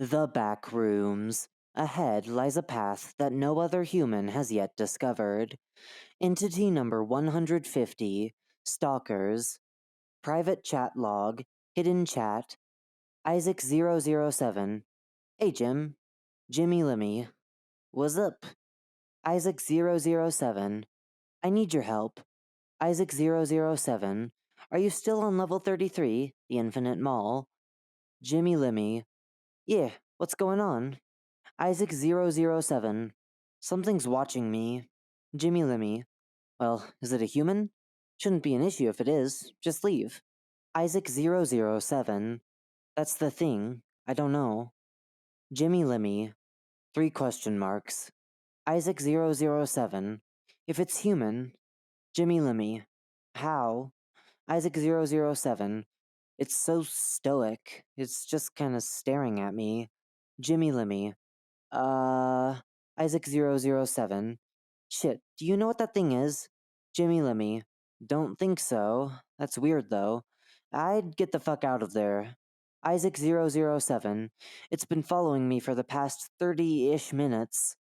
The Backrooms. Ahead lies a path that no other human has yet discovered. Entity number 150, Stalkers. Private chat log, hidden chat, Isaac007. Hey Jim. Jimmy Limmy. What's up? Isaac007. I need your help. Isaac007. Are you still on level 33, the Infinite Mall? Jimmy Limmy. Yeah, what's going on? Isaac007. Something's watching me. Jimmy Limmy. Well, is it a human? Shouldn't be an issue if it is. Just leave. Isaac007. That's the thing. I don't know. Jimmy Limmy. 3 question marks. Isaac007. If it's human. Jimmy Limmy. How? Isaac007. It's so stoic. It's just kinda staring at me. Jimmy Limmy. Uh, Isaac007. Shit, do you know what that thing is? Jimmy Limmy. Don't think so. That's weird though. I'd get the fuck out of there. Isaac007. It's been following me for the past 30-ish minutes.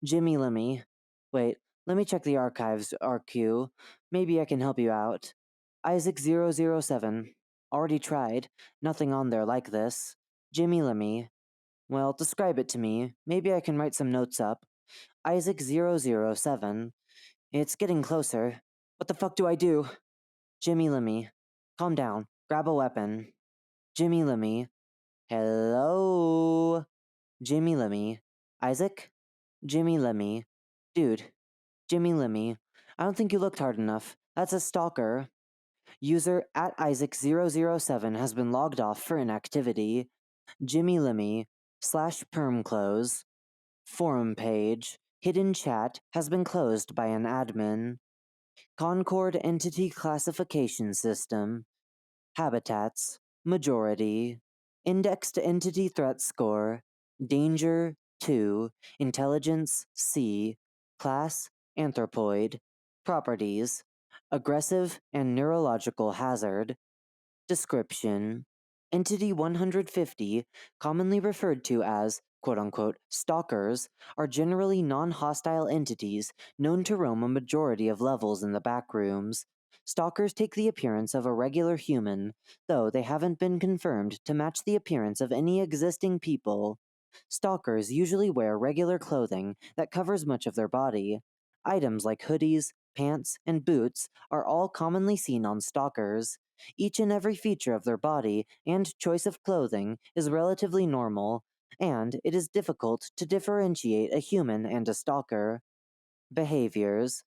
Jimmy Limmy. Wait, let me check the archives, RQ. Maybe I can help you out. Isaac007. Already tried. Nothing on there like this. Jimmy Limmy. Well, describe it to me. Maybe I can write some notes up. Isaac007. It's getting closer. What the fuck do I do? Jimmy Limmy. Calm down. Grab a weapon. Jimmy Limmy. Hello? Jimmy Limmy. Isaac? Jimmy Limmy. Dude. Jimmy Limmy. I don't think you looked hard enough. That's a stalker. User at Isaac007 has been logged off for inactivity. Jimmy Limmy /permclose. Forum page. Hidden chat has been closed by an admin. Concord Entity Classification System. Habitats. Majority. Indexed Entity Threat Score. Danger 2. Intelligence C. Class Anthropoid. Properties. Aggressive and neurological hazard. Description. Entity 150, commonly referred to as quote-unquote stalkers, are generally non-hostile entities known to roam a majority of levels in the backrooms. Stalkers take the appearance of a regular human, though they haven't been confirmed to match the appearance of any existing people. Stalkers usually wear regular clothing that covers much of their body. Items like hoodies, pants, and boots are all commonly seen on stalkers. Each and every feature of their body and choice of clothing is relatively normal, and it is difficult to differentiate a human and a stalker. Behaviors.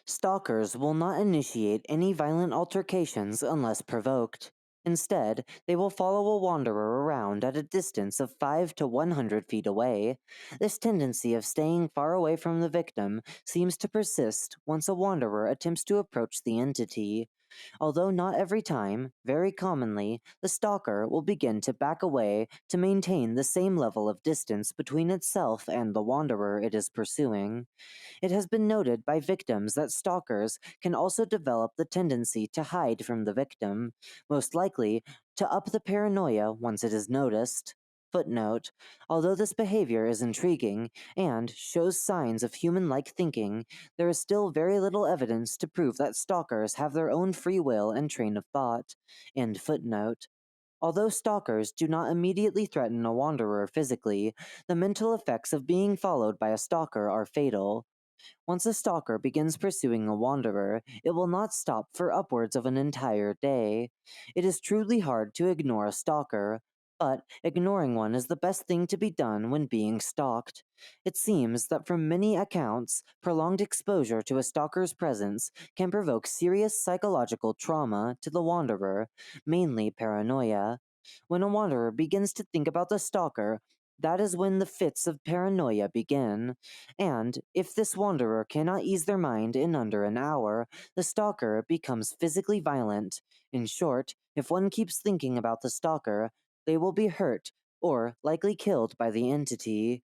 Stalkers will not initiate any violent altercations unless provoked. Instead, they will follow a wanderer around at a distance of 5 to 100 feet away. This tendency of staying far away from the victim seems to persist once a wanderer attempts to approach the entity. Although not every time, very commonly, the stalker will begin to back away to maintain the same level of distance between itself and the wanderer it is pursuing. It has been noted by victims that stalkers can also develop the tendency to hide from the victim, most likely to up the paranoia once it is noticed. Footnote: although this behavior is intriguing and shows signs of human-like thinking, there is still very little evidence to prove that stalkers have their own free will and train of thought. End footnote. Although stalkers do not immediately threaten a wanderer physically, the mental effects of being followed by a stalker are fatal. Once a stalker begins pursuing a wanderer, it will not stop for upwards of an entire day. It is truly hard to ignore a stalker, but ignoring one is the best thing to be done when being stalked. It seems that from many accounts, prolonged exposure to a stalker's presence can provoke serious psychological trauma to the wanderer, mainly paranoia. When a wanderer begins to think about the stalker, that is when the fits of paranoia begin. And if this wanderer cannot ease their mind in under an hour, the stalker becomes physically violent. In short, if one keeps thinking about the stalker, they will be hurt, or likely killed by the entity.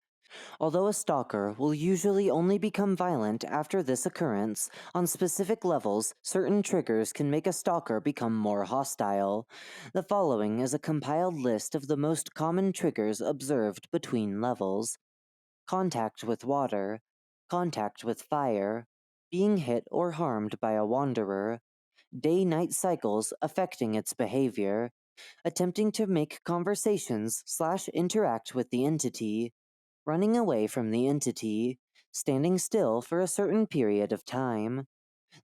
Although a stalker will usually only become violent after this occurrence, on specific levels, certain triggers can make a stalker become more hostile. The following is a compiled list of the most common triggers observed between levels: contact with water, contact with fire, being hit or harmed by a wanderer, day-night cycles affecting its behavior, attempting to make conversations/interact with the entity, running away from the entity, standing still for a certain period of time.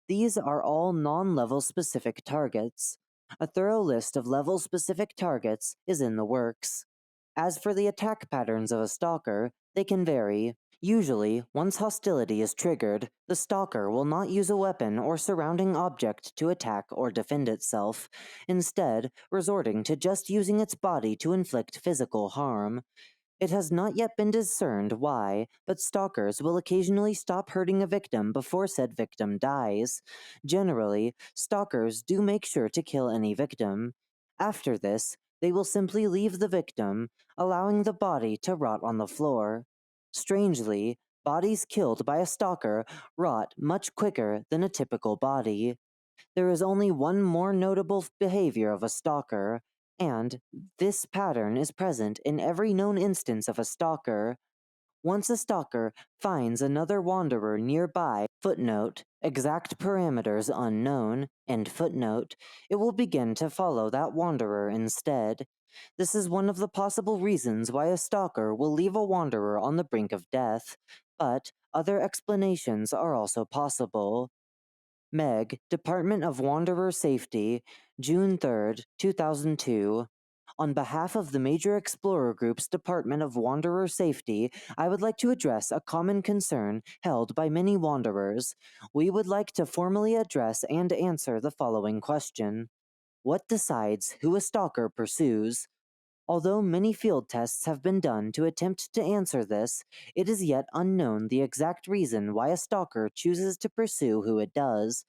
These are all non-level specific targets. A thorough list of level-specific targets is in the works. As for the attack patterns of a stalker, they can vary. Usually, once hostility is triggered, the stalker will not use a weapon or surrounding object to attack or defend itself, instead resorting to just using its body to inflict physical harm. It has not yet been discerned why, but stalkers will occasionally stop hurting a victim before said victim dies. Generally, stalkers do make sure to kill any victim. After this, they will simply leave the victim, allowing the body to rot on the floor. Strangely, bodies killed by a stalker rot much quicker than a typical body. There is only one more notable behavior of a stalker, and this pattern is present in every known instance of a stalker. Once a stalker finds another wanderer nearby, footnote, exact parameters unknown, end footnote, it will begin to follow that wanderer instead. This is one of the possible reasons why a stalker will leave a wanderer on the brink of death, but other explanations are also possible. Meg, Department of Wanderer Safety, June 3, 2002. On behalf of the Major Explorer Group's Department of Wanderer Safety, I would like to address a common concern held by many wanderers. We would like to formally address and answer the following question: what decides who a stalker pursues? Although many field tests have been done to attempt to answer this, it is yet unknown the exact reason why a stalker chooses to pursue who it does.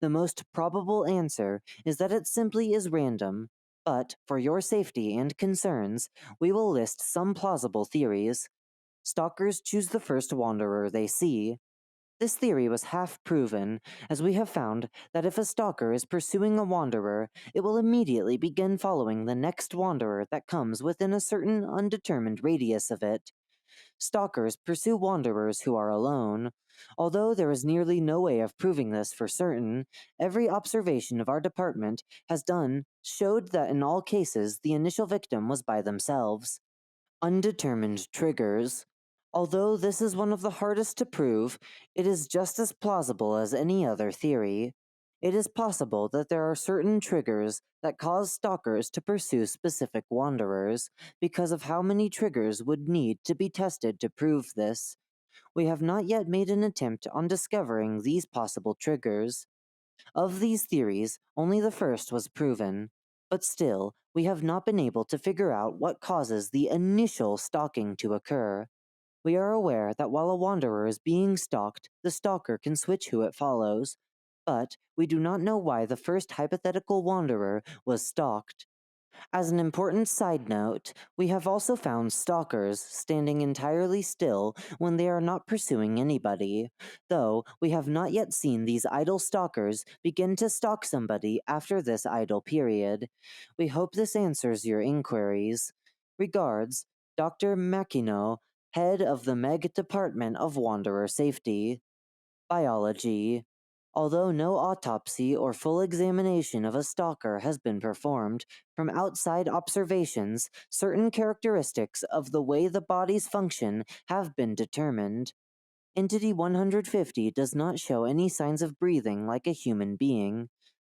The most probable answer is that it simply is random, but for your safety and concerns, we will list some plausible theories. Stalkers choose the first wanderer they see. This theory was half proven, as we have found that if a stalker is pursuing a wanderer, it will immediately begin following the next wanderer that comes within a certain undetermined radius of it. Stalkers pursue wanderers who are alone. Although there is nearly no way of proving this for certain, every observation of our department has done showed that in all cases the initial victim was by themselves. Undetermined triggers. Although this is one of the hardest to prove, it is just as plausible as any other theory. It is possible that there are certain triggers that cause stalkers to pursue specific wanderers, because of how many triggers would need to be tested to prove this. We have not yet made an attempt on discovering these possible triggers. Of these theories, only the first was proven, but still, we have not been able to figure out what causes the initial stalking to occur. We are aware that while a wanderer is being stalked, the stalker can switch who it follows, but we do not know why the first hypothetical wanderer was stalked. As an important side note, we have also found stalkers standing entirely still when they are not pursuing anybody, though we have not yet seen these idle stalkers begin to stalk somebody after this idle period. We hope this answers your inquiries. Regards, Dr. Makino, head of the Meg Department of Wanderer Safety. Biology. Although no autopsy or full examination of a stalker has been performed, from outside observations, certain characteristics of the way the bodies function have been determined. Entity 150 does not show any signs of breathing like a human being.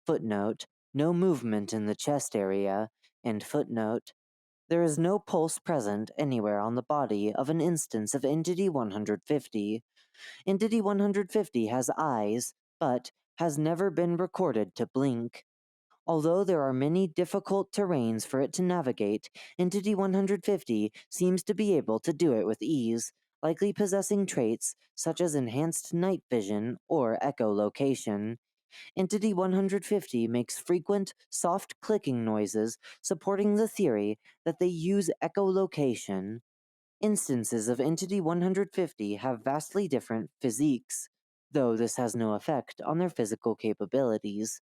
Footnote: no movement in the chest area. End footnote. There is no pulse present anywhere on the body of an instance of Entity 150. Entity 150 has eyes, but has never been recorded to blink. Although there are many difficult terrains for it to navigate, Entity 150 seems to be able to do it with ease, likely possessing traits such as enhanced night vision or echolocation. Entity 150 makes frequent, soft clicking noises, supporting the theory that they use echolocation. Instances of Entity 150 have vastly different physiques, though this has no effect on their physical capabilities.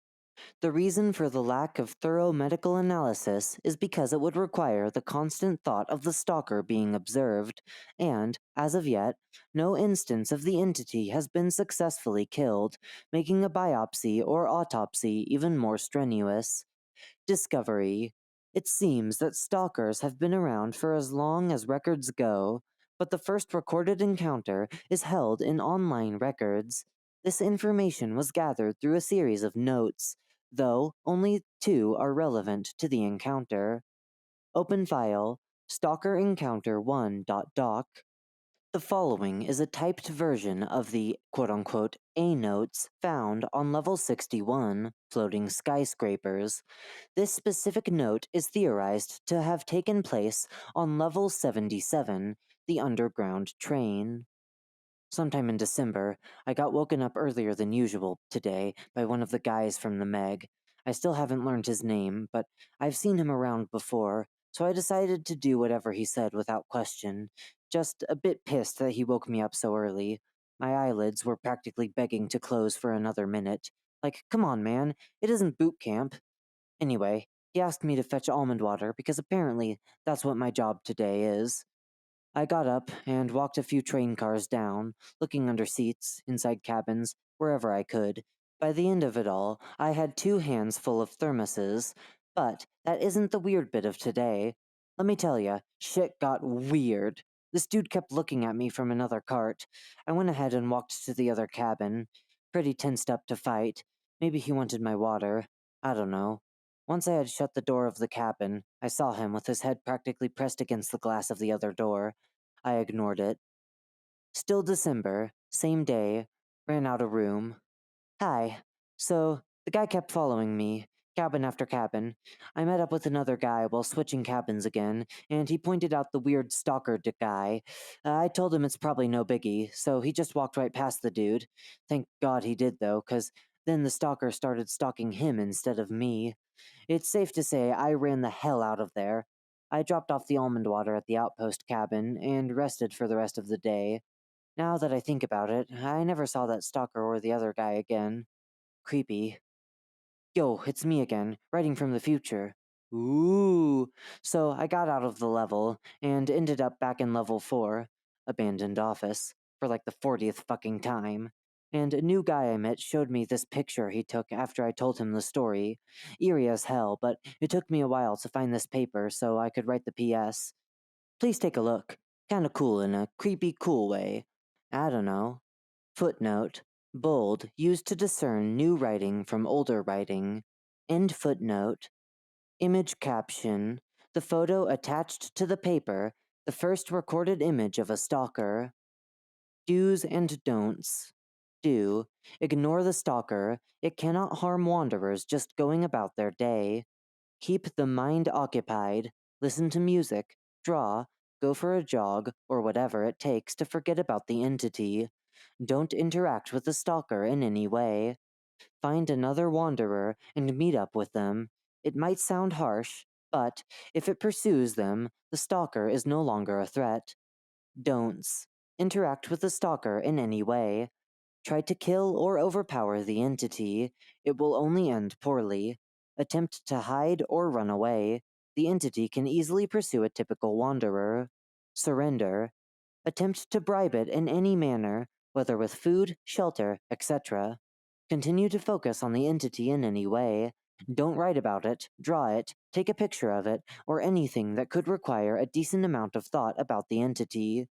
The reason for the lack of thorough medical analysis is because it would require the constant thought of the stalker being observed, and, as of yet, no instance of the entity has been successfully killed, making a biopsy or autopsy even more strenuous. Discovery. It seems that stalkers have been around for as long as records go, but the first recorded encounter is held in online records. This information was gathered through a series of notes, though only two are relevant to the encounter. Open file, Stalker Encounter 1.doc. The following is a typed version of the quote-unquote A notes found on level 61, floating skyscrapers. This specific note is theorized to have taken place on level 77, the underground train. Sometime in December, I got woken up earlier than usual today by one of the guys from the Meg. I still haven't learned his name, but I've seen him around before, so I decided to do whatever he said without question. Just a bit pissed that he woke me up so early. My eyelids were practically begging to close for another minute. Like, come on, man, it isn't boot camp. Anyway, he asked me to fetch almond water because apparently that's what my job today is. I got up and walked a few train cars down, looking under seats, inside cabins, wherever I could. By the end of it all, I had 2 hands full of thermoses. But that isn't the weird bit of today. Let me tell ya, shit got weird. This dude kept looking at me from another cart. I went ahead and walked to the other cabin. Pretty tensed up to fight. Maybe he wanted my water. I don't know. Once I had shut the door of the cabin, I saw him with his head practically pressed against the glass of the other door. I ignored it. Still December, same day, ran out of room. Hi. So, the guy kept following me, cabin after cabin. I met up with another guy while switching cabins again, and he pointed out the weird stalker guy. I told him it's probably no biggie, so he just walked right past the dude. Thank God he did, though, 'cause then the stalker started stalking him instead of me. It's safe to say I ran the hell out of there. I dropped off the almond water at the outpost cabin and rested for the rest of the day. Now that I think about it, I never saw that stalker or the other guy again. Creepy. Yo, it's me again, writing from the future. Ooh. So I got out of the level and ended up back in level 4, abandoned office, for like the 40th fucking time. And a new guy I met showed me this picture he took after I told him the story. Eerie as hell, but it took me a while to find this paper so I could write the PS. Please take a look. Kinda cool in a creepy cool way. I don't know. Footnote. Bold, used to discern new writing from older writing. End footnote. Image caption. The photo attached to the paper, the first recorded image of a stalker. Do's and don'ts. Do. Ignore the stalker. It cannot harm wanderers just going about their day. Keep the mind occupied. Listen to music. Draw. Go for a jog, or whatever it takes to forget about the entity. Don't interact with the stalker in any way. Find another wanderer and meet up with them. It might sound harsh, but if it pursues them, the stalker is no longer a threat. Don'ts. Interact with the stalker in any way. Try to kill or overpower the entity. It will only end poorly. Attempt to hide or run away. The entity can easily pursue a typical wanderer. Surrender. Attempt to bribe it in any manner, whether with food, shelter, etc. Continue to focus on the entity in any way. Don't write about it, draw it, take a picture of it, or anything that could require a decent amount of thought about the entity.